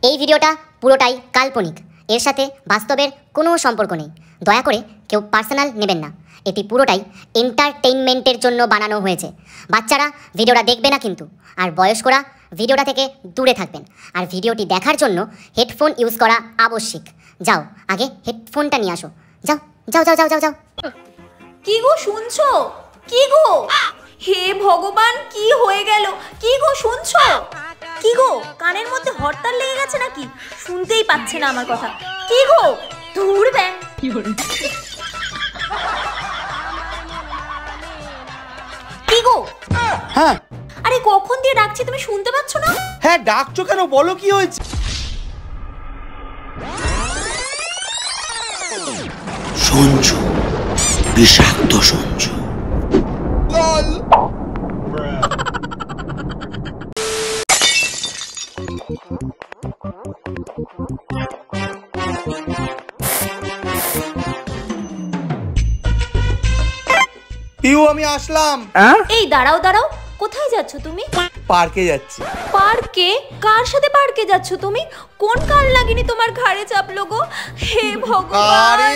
এই ভিডিওটা পুরোটাই কাল্পনিক, এর সাথে বাস্তবের কোনো সম্পর্ক নেই। দয়া করে কেউ পার্সোনাল নেবেন না। এটি পুরোটাই এন্টারটেইনমেন্টের জন্য বানানো হয়েছে। বাচ্চারা ভিডিওটা দেখবে না কিন্তু, আর বয়স্করা ভিডিওটা থেকে দূরে থাকবেন। আর ভিডিওটি দেখার জন্য হেডফোন ইউজ করা আবশ্যিক। যাও, আগে হেডফোনটা নিয়ে আসো। যাও যাও যাও যাও যাও যাও। কি গো শুনছো? কি গো, হে ভগবান, কি হয়ে গেল? কি গো শুনছো? কি গো, কানের মধ্যে হরতাল লেগে গেছে নাকি? শুনতেই পাচ্ছে না আমার কথা। কি গো, ধুর ব্যাং। কি গো? হ্যাঁ, আরে কখন দিয়ে ডাকছি, তুমি শুনতে পাচ্ছ না? হ্যাঁ ডাকছো কেন, বলো কি হয়েছে? সঞ্জু, বিষাক্ত সঞ্জু। পিউ, আমি আসলাম। এই দাঁড়াও দাঁড়াও, কোথায় যাচ্ছ তুমি? পার্কে যাচ্ছি। পার্কে? কার সাথে পার্কে যাচ্ছ তুমি? কোন কাল লাগিনি তোমার ঘাড়ে চাপলো গো? হে ভগবান। আরে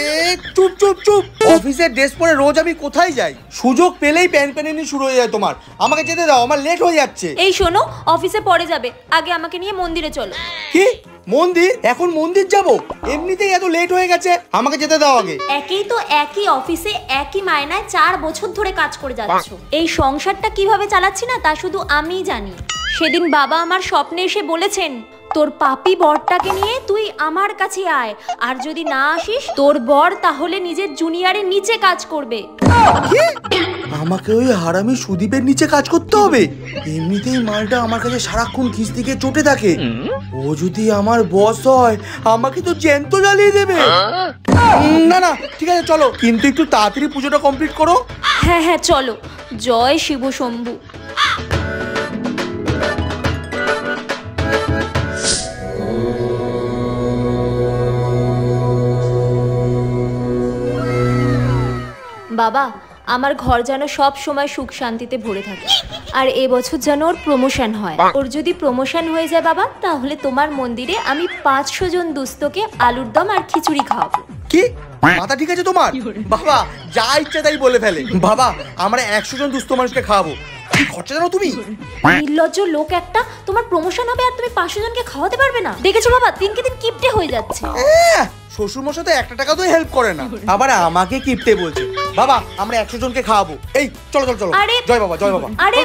চুপ চুপ চুপ, অফিসের ড্রেস পরে রোজ আমি কোথায় যাই? সুযোগ পেলেই প্যান প্যানেনি শুরু হয়ে যায় তোমার। আমাকে যেতে দাও, আমার লেট হয়ে যাচ্ছে। এই শোনো, অফিসে পরে যাবে, আগে আমাকে নিয়ে মন্দিরে চলো। কি মন্দির? এখন মন্দির যাব? এমনিতেই এত লেট হয়ে গেছে, আমাকে যেতে দাও আগে। একই তো একই অফিসে একই মায়নায় 4 বছর ধরে কাজ করে যাচ্ছ। এই সংসারটা কিভাবে চালাচ্ছি না তা শুধু আমিই জানি। সেদিন বাবা আমার স্বপ্নে এসে বলেছেন, তোর পাপি বরটাকে নিয়ে তুই আমার কাছে আয়, আর যদি না আসিস তোর বর তাহলে নিজের জুনিয়রের নিচে কাজ করবে। আমাকে ওই হারামি সুদীপের নিচে কাজ করতে হবে? এমনিতেই মালটা আমার কাছে সারাক্ষণ খিস্তি খেয়ে চটে থাকে। ও যদি আমার বস হয়, আমাকে তো জ্যান্ত জ্বালিয়ে দেবে। না না, ঠিক আছে চলো, কিন্তু একটু তাড়াতাড়ি পুজোটা কমপ্লিট করো। হ্যাঁ হ্যাঁ চলো। জয় শিব শম্ভু। বাবা, আমার ঘর যেন সব সময় সুখ শান্তিতে ভরে থাকে, আর এবছর যেন ওর প্রমোশন হয়। ওর যদি প্রমোশন হয়ে যায় বাবা, তাহলে তোমার মন্দিরে আমি 500 জন দুস্থকে আলুর দম আর খিচুড়ি খাওয়াবো। কি মাথা ঠিক আছে তোমার? বাবা যা ইচ্ছা তাই বলে ফেলে। বাবা, আমরা 100 জন দুস্থ মানুষকে খাওয়াবো। কি খরচা জানো তুমি? নির্লজ্জ লোক একটা, তোমার প্রমোশন হবে আর তুমি 500 জনকে খাওয়াতে পারবে না? দেখেছো বাবা, দিনকে দিন কিপটে হয়ে যাচ্ছে। শ্বশুর মশাই তো 1 টাকা তো হেল্প করে না, আবার আমাকে কিপটে বলছে। বাবা, আমরা 100 জনকে খাওয়াবো। এই চলো চলো চলো। জয় বাবা, জয় বাবা। আরে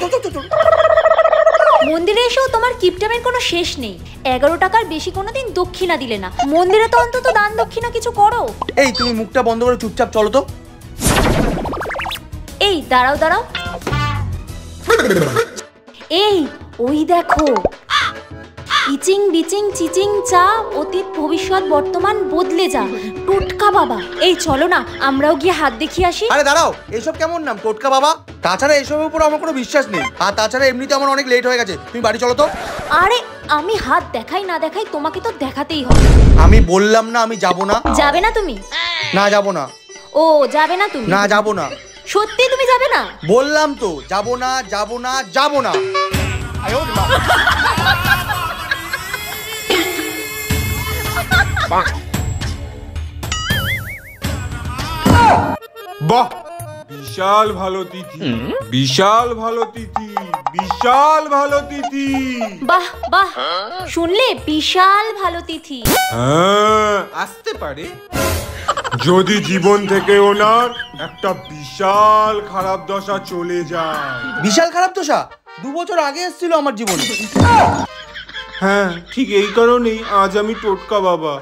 মন্দিরে এসেও তোমার কিপটামের কোনো শেষ নেই। 11 টাকার বেশি কোনোদিন দক্ষিণা দিলে না। মন্দিরে তো অন্তত দান দক্ষিণা কিছু করো। এই তুমি মুখটা বন্ধ করে চুপচাপ চলো তো। এই দাঁড়াও দাঁড়াও। এই ওই দেখো, ইচিং বিচিং চিচিং চা, অতীত ভবিষ্যৎ বর্তমান বদলে যা, টোটকা বাবা। এই চলো না, আমরাও গিয়ে হাত দেখিয়ে আসি। আরে দাঁড়াও, এসব কেমন নাম টোটকা বাবা? তাছাড়া এসবের উপর আমার কোনো বিশ্বাস নেই, আর তাছাড়া এমনিতে আমার অনেক লেট হয়ে গেছে। তুমি বাড়ি চলো তো। আরে আমি হাত দেখাই না দেখাই তোমাকে তো দেখাতেই হবে। আমি বললাম না আমি যাব না। যাবে না তুমি? না যাব না। ও যাবে না তুমি? না যাব না। সত্যি তুমি যাবে না? বললাম তো যাব না, যাব না, যাব না। বাহ, বিশাল ভালো তিথি, বিশাল ভালো তিথি, বিশাল ভালো তিথি। বাহ বাহ, শুনলে? বিশাল ভালো তিথি। হ্যাঁ, আসতে পারে যদি জীবন থেকে ওনার একটা বিশাল খারাপ দশা চলে যায়। বিশাল খারাপ দশা 2 বছর আগে এসেছিল আমার জীবনে। হ্যাঁ, ঠিক এই কারণেই আজ আমি টোটকা বাবা।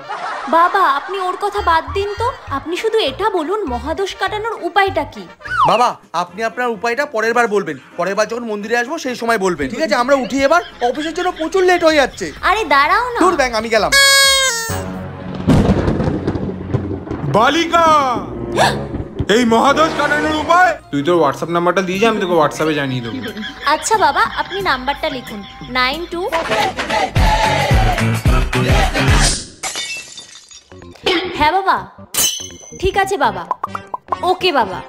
বাবা, আপনি ওর কথা বাদ দিন তো, আপনি শুধু এটা বলুন মহাদোষ কাটানোর উপায়টা কি? বাবা, আপনি আপনার উপায়টা পরের বার বলবেন। পরের বার যখন মন্দিরে আসবো সেই সময় বলবেন, ঠিক আছে? আমরা উঠি এবার, অফিসের জন্য প্রচুর লেট হয়ে যাচ্ছে। আরে দাঁড়াও না। দূর ব্যাং, আমি গেলাম। বালিকা, এই মহাদোষ কাটানোর উপায় তুই তোর হোয়াটসঅ্যাপ নাম্বারটা দিয়ে যা, আমি তোকে হোয়াটসঅ্যাপে জানিয়ে দেবো। আচ্ছা বাবা, আপনি নাম্বারটা লিখুন। 92। হ্যাঁ বাবা, ঠিক আছে বাবা। ওকে বাবা।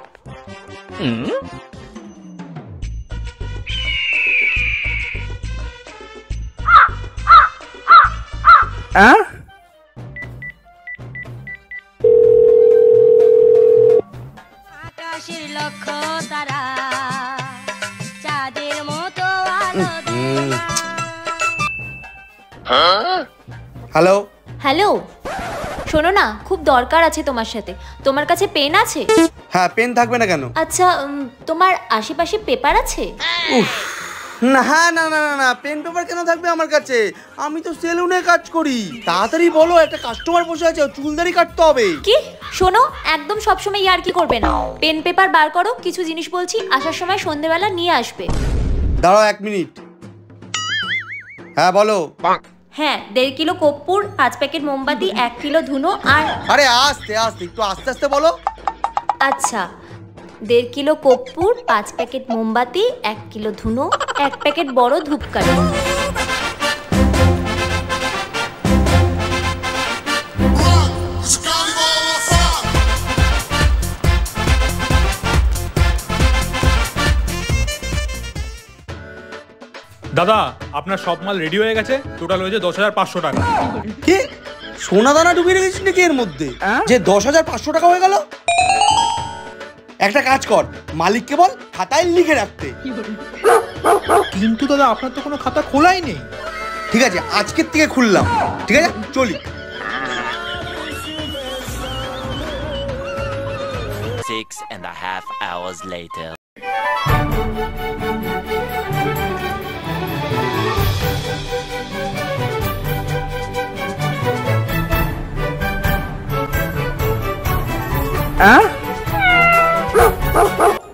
আকাশের লক্ষ্য তারা চাঁদের মতো আলো হ্যালো হ্যালো, শোনো না, খুব দরকার আছে তোমার সাথে। তোমার কাছে পেন আছে? হ্যাঁ, পেন থাকবে না কেন? আচ্ছা, তোমার আশেপাশে পেপার আছে? না না না না না, পেন পেপার কেন থাকবে আমার কাছে? আমি তো সেলুনে কাজ করি। তাড়াতাড়ি বলো, একটা কাস্টমার বসে আছে, চুলদাড়ি কাটতে হবে। কি? শোনো, একদম সবসময় ইয়ার্কি করবে না। পেন পেপার বার করো, কিছু জিনিস বলছি, আসার সময় সন্ধেবেলা নিয়ে আসবে। দাঁড়াও 1 মিনিট। হ্যাঁ বলো। হ্যাঁ, 1.5 কিলো কর্পূর, 5 প্যাকেট মোমবাতি, 1 কিলো ধুনো আর... আরে আস্তে আস্তে, একটু আস্তে আস্তে বলো। আচ্ছা, 1.5 কিলো কর্পূর, 5 প্যাকেট মোমবাতি, 1 কিলো ধুনো, 1 প্যাকেট বড় ধূপকাঠি। দাদা, আপনার সব মাল রেডি হয়ে গেছে, টোটাল হয়েছে 10,500 টাকা। কি সোনা দানা ডুবিয়ে রেখেছিস নাকি এর মধ্যে, যে 10,500 টাকা হয়ে গেল? একটা কাজ কর, মালিককে বল খাতায় লিখে রাখতে। কিন্তু দাদা, আপনার তো কোনো খাতা খোলাই নেই। ঠিক আছে, আজকের থেকে খুললাম। ঠিক আছে, চলি। 6.5 hours later.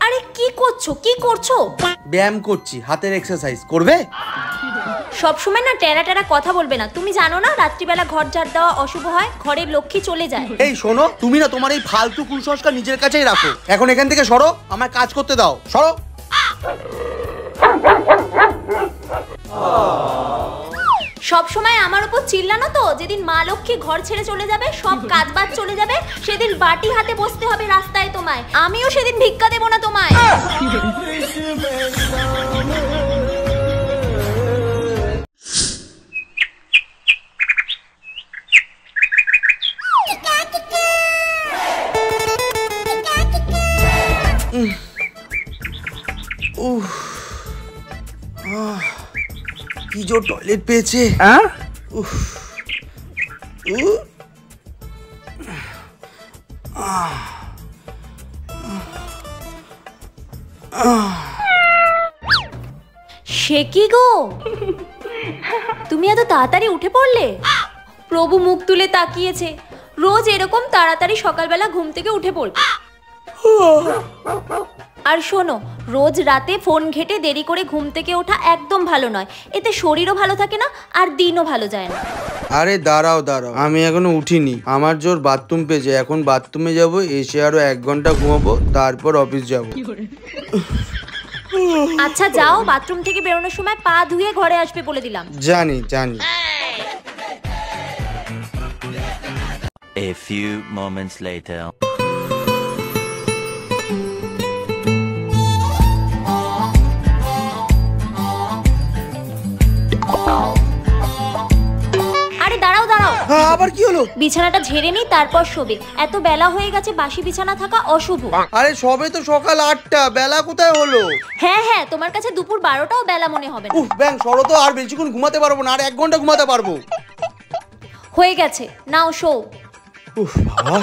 আরে কি করছো, কি করছো? ব্যায়াম করছি, হাতের এক্সারসাইজ করবে। সবসময় না টেরা টেরা কথা বলবে না। তুমি জানো না রাত্রিবেলা ঘর ঝাড় দেওয়া অশুভ হয়, ঘরের লক্ষ্মী চলে যায়। এই শোনো, তুমি না তোমার এই ফালতু কুসংস্কার নিজের কাছেই রাখো। এখন এখান থেকে সরো, আমার কাজ করতে দাও। সরো। সব সময় আমার উপর চিল্লানো তো। যেদিন মা লক্ষ্মী ঘর ছেড়ে চলে যাবে, সব কাজ বাজ চলে যাবে, সেদিন বাটি হাতে বসতে হবে রাস্তায় তোমায়। আমিও সেদিন ভিক্ষা দেবো না তোমায়। কি জোর টয়লেট পেয়েছে। সে কি গো, তুমি এত তাড়াতাড়ি উঠে পড়লে? প্রভু মুখ তুলে তাকিয়েছে। রোজ এরকম তাড়াতাড়ি সকালবেলা ঘুম থেকে উঠে পড়বে। আর শোনো, রোজ রাতে ফোন ঘেটে দেরি করে ঘুম থেকে ওঠা একদম ভালো নয়। এতে শরীরও ভালো থাকে না, আর দিনও ভালো যায় না। আরে দাঁড়াও দাঁড়াও, আমি এখনো উঠিনি। আমার জোর বাথরুম পেয়েছে, এখন বাথরুমে যাব, এসে আরো 1 ঘন্টা ঘুমাবো, তারপর অফিস যাব। আচ্ছা যাও, বাথরুম থেকে বেরোনোর সময় পা ধুয়ে ঘরে আসবে বলে দিলাম। জানি জানি। A few moments later. আরে দাঁড়াও দাঁড়াও, আবার কি হলো? বিছানাটা ঝেড়ে নি, তারপর শোবে। এত বেলা হয়ে গেছে, বাসি বিছানা থাকা অশুভ। আরে সবে তো সকাল 8টা, বেলা কোথায় হলো? হ্যাঁ হ্যাঁ, তোমার কাছে দুপুর 12টাও বেলা মনে হবে না। উফ ব্যাং, সরো তো, আর বেশিক্ষণ ঘুমাতে পারবো না, আর 1 ঘন্টা ঘুমাতে পারবো। হয়ে গেছে, নাও শো। উফ বাবা।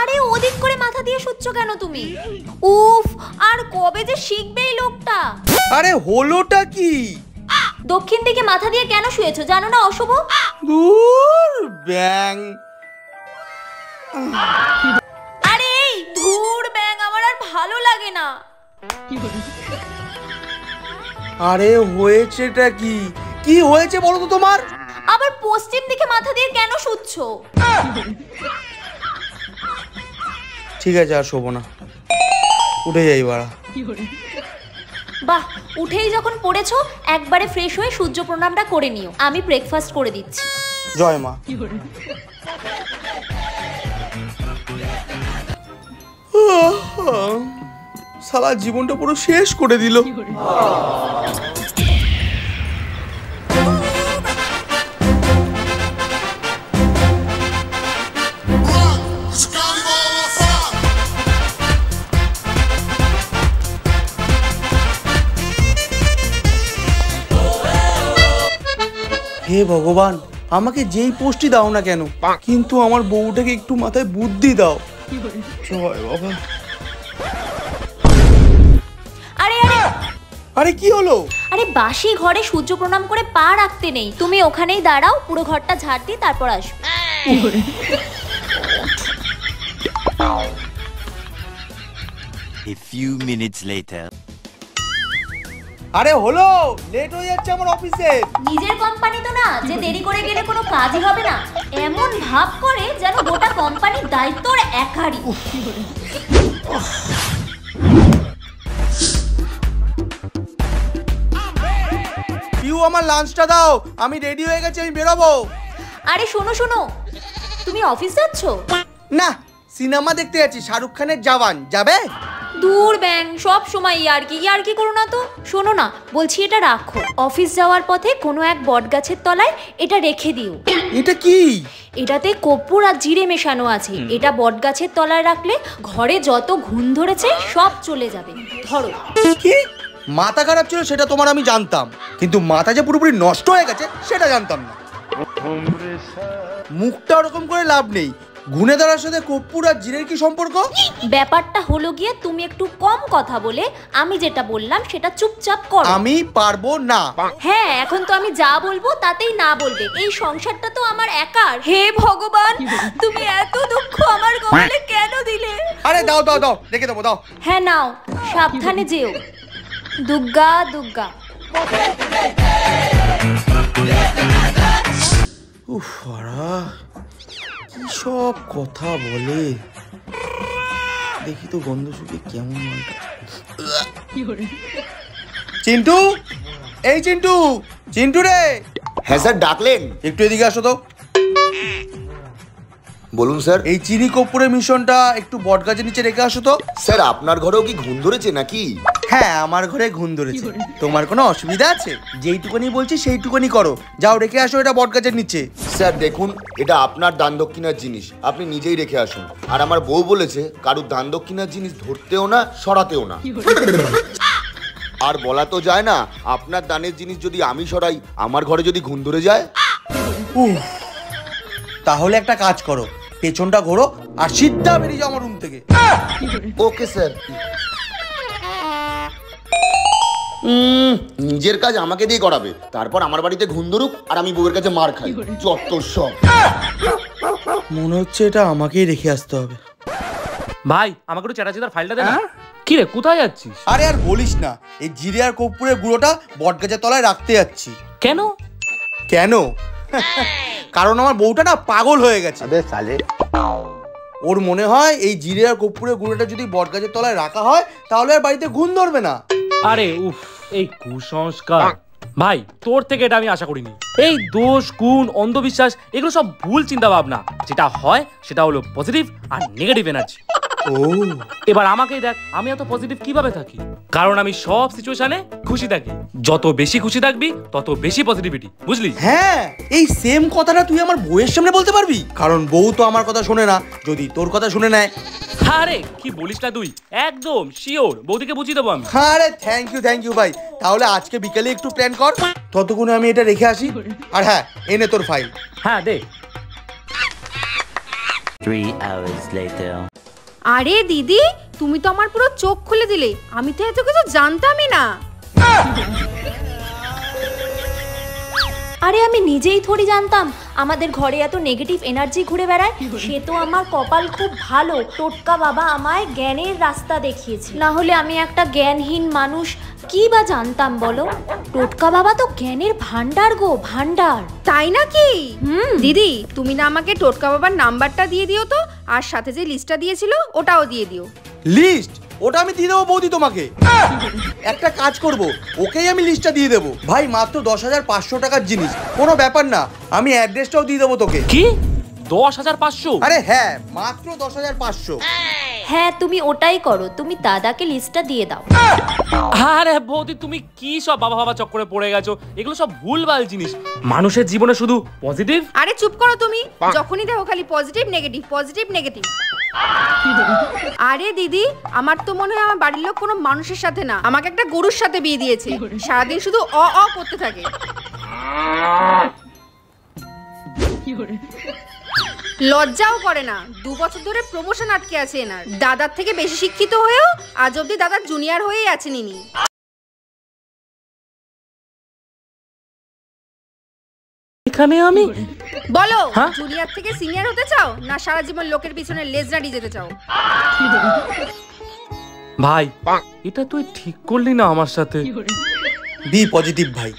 আরে ওদিক করে মাথা দিয়ে শুচ্ছ কেন তুমি? উফ, আর কবে যে শিখবে এই লোকটা। আরে হলোটা কি? দক্ষিণ দিকে মাথা দিয়ে কেন শুয়েছো, জানো না অশুভ? দূর ব্যাং। আরে এই ধুর ব্যাং, আমার আর ভালো লাগে না। আরে হয়েছেটা কি? কি হয়েছে বলো তো তোমার? আবার পশ্চিম দিকে মাথা দিয়ে কেন শুচ্ছো? ঠিক আছে, আর শোবো না, উঠে যাই বাড়া। বাহ, উঠেই যখন পড়েছো, একবারে ফ্রেশ হয়ে সূর্য প্রণামটা করে নিও। আমি ব্রেকফাস্ট করে দিচ্ছি। জয় মা। সারা জীবনটা পুরো শেষ করে দিল। হে ভগবান, আমাকে যেই পোস্টই দাও না কেন, কিন্তু আমার বউটাকে একটু মাথায় বুদ্ধি দাও। জয় বাবা। আরে আরে আরে কি হলো? আরে বাসি ঘরে সূর্য প্রণাম করে পা রাখতে নেই, তুমি ওখানেই দাঁড়াও, পুরো ঘরটা ঝাড় দিয়ে তারপর আসবে। A few minutes later. আরে হলো, লেট হয়ে যাচ্ছে আমার অফিসে। নিজের কোম্পানি তো না যে দেরি করে গেলে কোনো কাজই হবে না, এমন ভাব করে যেন গোটা কোম্পানির দায়িত্ব ওর একারই। পিউ, আমার লাঞ্চটা দাও, আমি রেডি হয়ে গেছি, আমি বেরোবো। আরে শোনো শোনো, তুমি অফিস যাচ্ছ? না, সিনেমা দেখতে যাচ্ছি, শাহরুখ খানের জওয়ান। যাবে? দূর ব্যাং, সব সময় ইয়ার্কি করো না তো। শোনো না, বলছি এটা রাখো, অফিস যাওয়ার পথে কোনো এক বটগাছের তলায় এটা রেখে দিও। এটা কি? এটাতে কর্পূর আর জিরে মেশানো আছে, এটা বটগাছের তলায় রাখলে ঘরে যত ঘুণ ধরেছে সব চলে যাবে। ধরো। কি? মাথা খারাপ ছিল সেটা তোমার আমি জানতাম, কিন্তু মাথা যে পুরোপুরি নষ্ট হয়ে গেছে সেটা জানতাম না। মুখটা ওরকম করে লাভ নেই, গুনে ধরার সাথে কর্পূর আর জিরের কি সম্পর্ক? ব্যাপারটা হলো গিয়ে তুমি একটু কম কথা বলে আমি যেটা বললাম সেটা চুপচাপ করো। আমি পারবো না। হ্যাঁ, এখন তো আমি যা বলবো তাতেই না বলবে। এই সংসারটা তো আমার একার। হে ভগবান, তুমি এত দুঃখ আমার কপালে কেন দিলে? আরে দাও দাও দাও, রেখে দেবো, দাও। হ্যাঁ নাও, সাবধানে যেও। দুর্গা দুর্গা। উফ, কি সব কথা বলে, দেখি তো গন্ধ শুকে কেমন। চিন্টু, এই চিন্টু, চিন্টু রে। হ্যাঁ স্যার, ডাকলেন? একটু এদিকে আসো তো। বলুন স্যার। এই চিনি কর্পূরের মিশ্রণটা একটু বটগাছের নিচে রেখে আসো তো। স্যার, আপনার ঘরেও কি ঘুম ধরেছে নাকি? হ্যাঁ, আমার ঘরে ঘুম ধরেছে। তোমার কোনো অসুবিধা আছে? যেইটুকুনি বলছি সেইটুকুনি করো, যাও রেখে আসো এটা বটগাছের নিচে। স্যার দেখুন, এটা আপনার দান দক্ষিণার জিনিস, আপনি নিজেই রেখে আসুন। আর আমার বউ বলেছে কারুর দান দক্ষিণার জিনিস ধরতেও না, সরাতেও না। আর বলা তো যায় না, আপনার দানের জিনিস যদি আমি সরাই, আমার ঘরে যদি ঘুম ধরে যায়। তাহলে একটা কাজ করো, পেছনটা ঘোরো আর সিধা বেরিয়ে যাও আমার রুম থেকে। Okay sir. নিজের কাজ আমাকে দিয়ে করাবে, তারপর আমার বাড়িতে ঘুম ধরুক আর আমি বউয়ের কাছে মার খাই। যত সব। মনে হচ্ছে এটা আমাকেই রেখে আসতে হবে। ভাই, আমাকে একটু চ্যাটাচিদার ফাইলটা দে না। কি রে, কোথায় যাচ্ছিস? আরে আর বলিস না, এই জিরে আর কর্পূরের গুঁড়োটা বটগাছের তলায় রাখতে যাচ্ছি। কেন? কেন? কারণ আমার বউটা না পাগল হয়ে গেছে। ওর মনে হয় এই জিরে আর কর্পূরের গুঁড়োটা যদি বটগাছের তলায় রাখা হয় তাহলে আর বাড়িতে ঘুম ধরবে না। আরে উফ, এই কুসংস্কার ভাই, তোর থেকে এটা আমি আশা করিনি। এই দোষ, গুণ, অন্ধবিশ্বাস এগুলো সব ভুল চিন্তা ভাবনা। যেটা হয় সেটা হলো পজিটিভ আর নেগেটিভ এনার্জি। ও, এবার আমাকেই দেখ, আমি এত পজিটিভ কিভাবে থাকি? কারণ আমি সব সিচুয়েশনে খুশি থাকি। যত বেশি খুশি থাকবি তত বেশি পজিটিভিটি, বুঝলি? হ্যাঁ, এই সেম কথাটা তুই আমার বউয়ের সামনে বলতে পারবি, কারণ বউ তো আমার কথা শুনে না। যদি তোর কথা শুনে নেয়। আরে কি বলিস না তুই, একদম শিওর বৌদিকে বুঝিয়ে দেবো আমি। আরে থ্যাংক ইউ ভাই। তাহলে আজকে বিকেলে একটু প্ল্যান কর, ততক্ষণে আমি এটা রেখে আসি। আর হ্যাঁ, এনে তোর ফাইল। হ্যাঁ দে। 3 hours later. আরে দিদি, তুমি তো আমার পুরো চোখ খুলে দিলে, আমি তো এত কিছু জানতামই না। আরে আমি নিজেই থোড়ি জানতাম আমাদের ঘরে এত নেগেটিভ এনার্জি ঘুরে বেড়ায়। সে তো আমার কপাল খুব ভালো, টোটকা বাবা আমায় জ্ঞানের রাস্তা দেখিয়েছে, না হলে আমি একটা জ্ঞানহীন মানুষ কি বা জানতাম বলো? টোটকা বাবা তো জ্ঞানের ভান্ডার গো, ভান্ডার। তাই নাকি? দিদি, তুমি না আমাকে টোটকা বাবার নাম্বারটা দিয়ে দিও তো, আর সাথে যে লিস্টটা দিয়েছিল ওটাও দিয়ে দিও। লিস্ট? ওটা আমি দিয়ে দেবো বৌদি তোমাকে। একটা কাজ করব, ওকেই আমি লিস্টটা দিয়ে দেবো। ভাই, মাত্র 10,500 টাকার জিনিস, কোনো ব্যাপার না। আমি অ্যাড্রেসটাও দিয়ে দেবো তোকে। কি 10,500? আরে হ্যাঁ, মাত্র 10,500। হ্যাঁ, তুমি ওটাই করো, তুমি দাদাকে লিস্টটা দিয়ে দাও। আরে বৌদি, তুমি কি সব বাবা বাবা চক্করে পড়ে গেছো? এগুলো সব ভুলভাল জিনিস। মানুষের জীবনে শুধু পজিটিভ। আরে চুপ করো তুমি, যখনই দেখো খালি পজিটিভ নেগেটিভ পজিটিভ নেগেটিভ। আরে দিদি, আমার তো মনে হয় আমার বাড়ির লোক কোনো মানুষের সাথে না, আমাকে একটা গরুর সাথে বিয়ে দিয়েছে। সারাদিন শুধু অ অ করতে থাকে। লজ্জাও করে না, 2 বছর ধরে প্রমোশন আটকে আছে এনার। দাদার থেকে বেশি শিক্ষিত হয়েও আজ অব্দি দাদার জুনিয়র হয়েই আছেন ইনি। এখানে আমি বলো, হ্যাঁ? জুনিয়র থেকে সিনিয়র হতে চাও না সারা জীবন লোকের পিছনে লেজ নাড়িয়ে যেতে চাও? ভাই এটা তুই ঠিক করলি না আমার সাথে। বি পজিটিভ ভাই।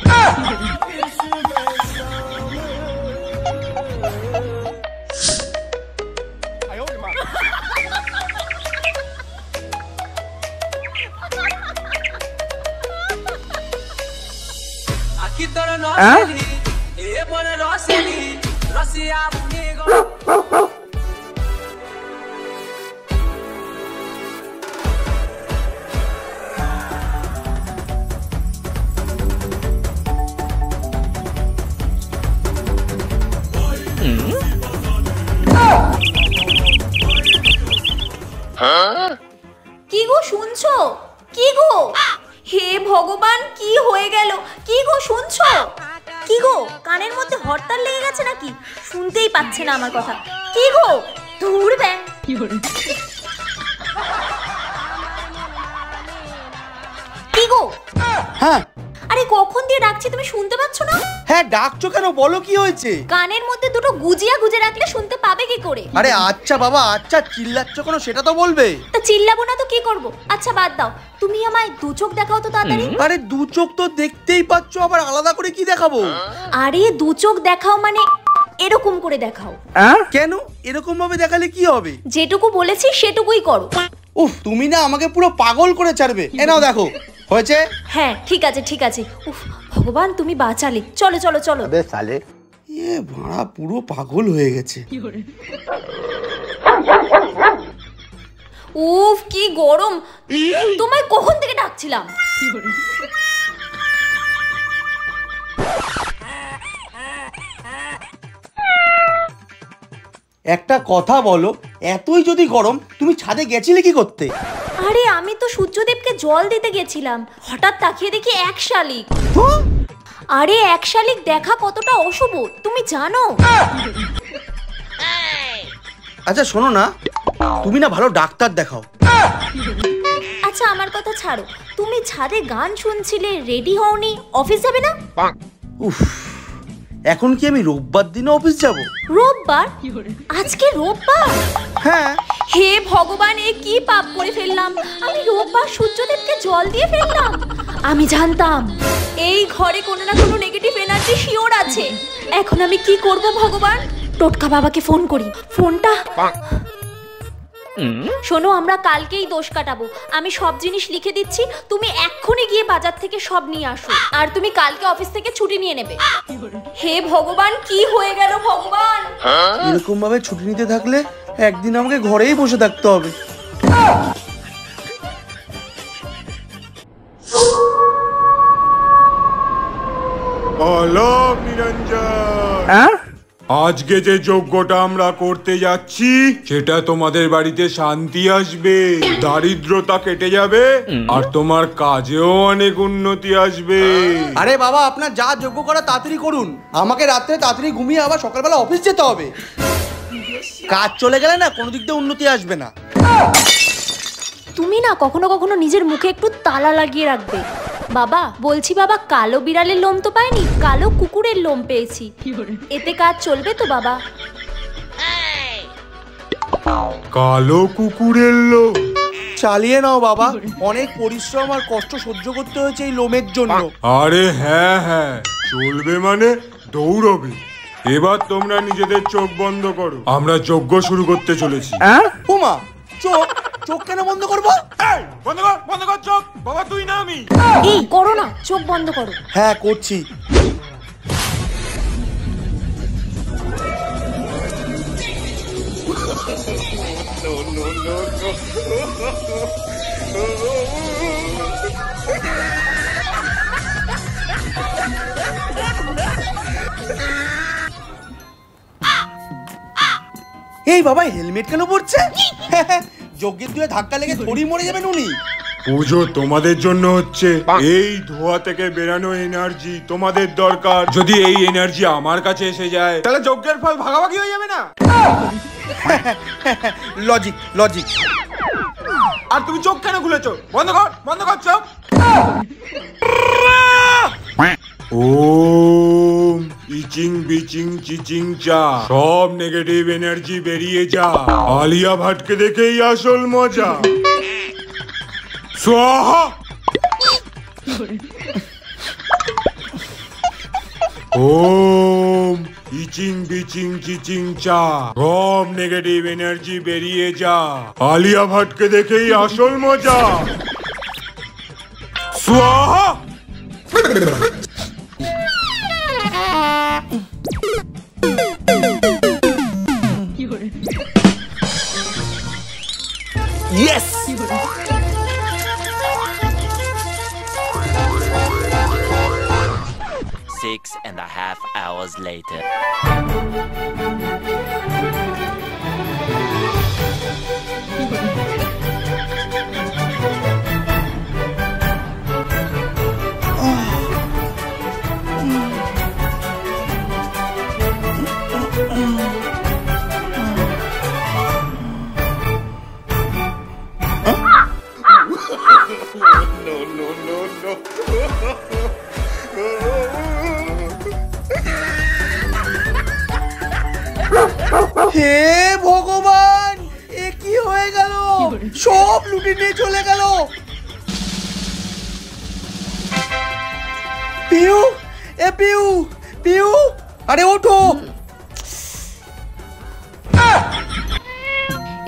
কি গো শুনছো? কি গো? হে ভগবান, কি হয়ে গেল? কি গো শুনছো? কি গো কানের মধ্যে হরতাল লেগে গেছে নাকি? শুনতেই পাচ্ছে না আমার কথা। কি গো? ধুর ব্যাং। কি গো? হ্যাঁ আরে কখন দিয়ে ডাকছি তুমি শুনতে পাচ্ছ না? হ্যাঁ ডাকছো কেন, বলো কি হয়েছে? কানের মধ্যে দুটো গুজিয়া গুজে রাখলে শুনতে পাবে কি করে? আরে আচ্ছা বাবা, আচ্ছা চিল্লাচ্ছ কেন সেটা তো বলবে। তা চিল্লাবো না তো কি করব? আচ্ছা বাদ দাও, তুমি আমায় দু চোখ দেখাও তো তাড়াতাড়ি। আরে 2 চোখ তো দেখতেই পাচ্ছ, আবার আলাদা করে কি দেখাবো? আরে দু চোখ দেখাও মানে এরকম করে দেখাও। কেন এরকম ভাবে দেখালে কি হবে? যেটুকু বলেছি সেটুকুই করো। উফ, তুমি না আমাকে পুরো পাগল করে ছাড়বে। এ নাও দেখো, হয়েছে? হ্যাঁ ঠিক আছে ঠিক আছে। উফ ভগবান তুমি বাঁচালে। চলো চলো চলো। এ ভাড়া পুরো পাগল হয়ে গেছে। উফ কি গরম, তোমায় কখন থেকে ডাকছিলাম। একটা কথা বলো, এতই যদি গরম তুমি ছাদে গেছিলে কি করতে? আরে আমি তো সূর্যদেবকে জল দিতে গেছিলাম, হঠাৎ তাকিয়ে দেখি এক শালিক। আরে এক শালিক দেখা কতটা অশুভ তুমি জানো? আচ্ছা শোনো না, তুমি না ভালো ডাক্তার দেখাও। আচ্ছা আমার কথা ছাড়ো, তুমি ছাদে গান শুনছিলে, রেডি হওনি, অফিস যাবে না? উফ, এখন কি আমি রোববার দিনে অফিস যাব? রোববার? আজকে রোববার? হ্যাঁ। হে ভগবান, এ কি পাপ করে ফেললাম আমি? রোববার সূর্যদেবকে জল দিয়ে ফেললাম। আমি জানতাম এই ঘরে কোনো না কোনো নেগেটিভ এনার্জি শিওর আছে। এখন আমি কি করব ভগবান? টোটকা বাবাকে ফোন করি। ফোনটা শোনো, আমরা কালকেই দোষ কাটাবো। আমি সব জিনিস লিখে দিচ্ছি, তুমি এক্ষুনি গিয়ে বাজার থেকে সব নিয়ে আসো। আর তুমি কালকে অফিস থেকে ছুটি নিয়ে নেবে। হে ভগবান, কি হয়ে গেল ভগবান? এরকম ভাবে ছুটি নিতে থাকলে একদিন আমাকে ঘরেই বসে থাকতে হবে। অলোক নিরঞ্জন, আজকে যে যজ্ঞটা আমরা করতে যাচ্ছি সেটা তোমাদের বাড়িতে শান্তি আসবে, দারিদ্রতা কেটে যাবে, আর তোমার কাজেও অনেক উন্নতি আসবে। আরে বাবা, আপনার যা যোগ্য করা তাড়াতাড়ি করুন। আমাকে রাত্রে তাড়াতাড়ি ঘুমিয়ে আবার সকালবেলা অফিস যেতে হবে। কাজ চলে গেলে না কোনো দিক দিয়ে উন্নতি আসবে না। তুমি না কখনো কখনো নিজের মুখে একটু তালা লাগিয়ে রাখবে। বাবা বলছি, বাবা কালো বিড়ালের লোম তো পাইনি, কালো কুকুরের লোম পেয়েছি। এতে কাজ চলবে তো বাবা? কালো কুকুরের লোম? চালিয়ে নাও বাবা, অনেক পরিশ্রম আর কষ্ট সহ্য করতে হয়েছে এই লোমের জন্য। আরে হ্যাঁ হ্যাঁ, চলবে মানে দৌড়বে। এবার তোমরা নিজেদের চোখ বন্ধ করো, আমরা যজ্ঞ শুরু করতে চলেছি। ওমা, চোখ চোখ কেন বন্ধ করবো? বন্ধ কর, বন্ধ কর চোখ। বাবা তুই না আমি? এই করো না, চোখ বন্ধ করো। হ্যাঁ করছি। এই বাবা হেলমেট কেন পড়ছে? যজ্ঞের দুয়ে ধাক্কা লেগে থরি মরে যাবেন উনি। পুজো তোমাদের জন্য হচ্ছে। এই ধোঁয়া থেকে বেরানো এনার্জি তোমাদের দরকার। যদি এই এনার্জি আমার কাছে এসে যায় তাহলে যজ্ঞের ফল ভাগাভাগি হয়ে যাবে না? Logic logic. আর তুমি চোখ কেন খুলেছো? বন্ধ কর, বন্ধ কর চোখ। ওম ইচিং বিচিং চিচিং চা, সব নেগেটিভ এনার্জি বেরিয়ে যা। আলিয়া ভাটকে দেখেই আসল মজা। स्वाहा। ओम इचिंग बिचिंग चिचिंग चा, সব নেগেটিভ এনার্জি বেরিয়ে যা। আলিয়া ভাটকে দেখেই আসল মজা। स्वाहा। Yes! 6.5 hours later. হে ভগবান, এ কি হয়ে গেল? সব লুটে নিয়ে চলে গেল। পিউ, এ পিউ, পিউ, আরে ওঠো।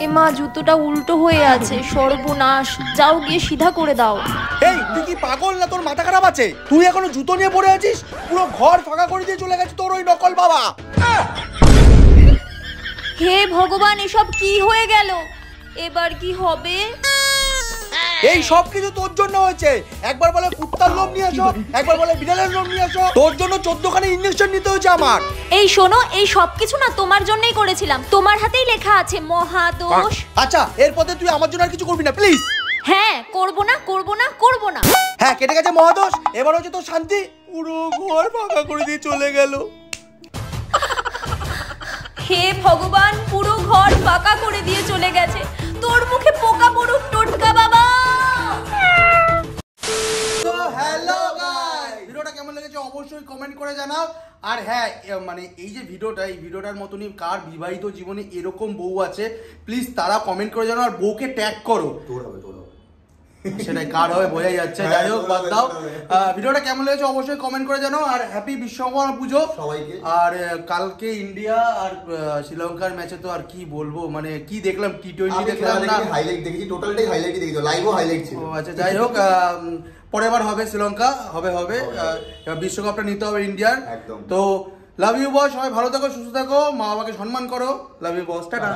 এ মা, জুতোটা উল্টো হয়ে আছে, সর্বনাশ। যাও গিয়ে সিধা করে দাও। এই তুই কি পাগল না? তোর মাথা খারাপ আছে? তুই এখনো জুতো নিয়ে পড়ে আছিস? পুরো ঘর ফাঁকা করে দিয়ে চলে গেছে তোর ওই নকল বাবা। হে ভগবান, এসব কি হয়ে গেল? এবার কি হবে? এই সব কিছু তোর জন্য হয়েছে। একবার বলে কুত্তার লোম নিয়ে আসো, একবার বলে বিড়ালের লোম নিয়ে আসো। তোর জন্য 14 খানা ইনজেকশন নিতে হয়েছে আমার। এই শোনো, এই সব কিছু না তোমার জন্যই করেছিলাম। তোমার হাতেই লেখা আছে মহাদোষ। আচ্ছা, এরপরে তুই আমার জন্য আর কিছু করবি না প্লিজ। হ্যাঁ, করব না, করব না, করব না। হ্যাঁ, কেটে গেছে মহাদোষ। এবার হচ্ছে তোর শান্তি। পুরো ঘর ফাঁকা করে দিয়ে চলে গেল। হে ভগবান, পুরো ঘর ফাঁকা করে দিয়ে চলে গেছে। তোর মুখে পোকা পড়ুক টোটকা বাবা। তো হ্যালো গাইস, ভিডিওটা কেমন লেগেছে অবশ্যই কমেন্ট করে জানাও। আর হ্যাঁ, মানে এই যে ভিডিওটা, এই ভিডিওটার মতনই কার বিবাহিত জীবনে এরকম বউ আছে প্লিজ তারা কমেন্ট করে জানাও। আর বউকে ট্যাগ করো। তোর হবে সেটাই, কার হবে বোঝাই যাচ্ছে। যাই হোক, বাদ দাও। ভিডিওটা কেমন লেগেছে অবশ্যই কমেন্ট করে জানাও। আর হ্যাপি বিশ্বকর্মা পুজো সবাইকে। আর কালকে ইন্ডিয়া আর শ্রীলঙ্কার ম্যাচে তো আর কি বলবো, মানে কি দেখলাম, টি20 দেখলাম না, হাইলাইট দেখেছি, টোটালটাই হাইলাইটই দেখেছি, লাইভও হাইলাইট ছিল। আচ্ছা, যাই হোক, পরের বার হবে শ্রীলঙ্কা, হবে এবার বিশ্বকাপটা নিতে হবে ইন্ডিয়ার। তো লাভ ইউ বস, সবাই ভালো থাকো, সুস্থ থাকো, মা বাবাকে সম্মান করো। Love you boss, tata.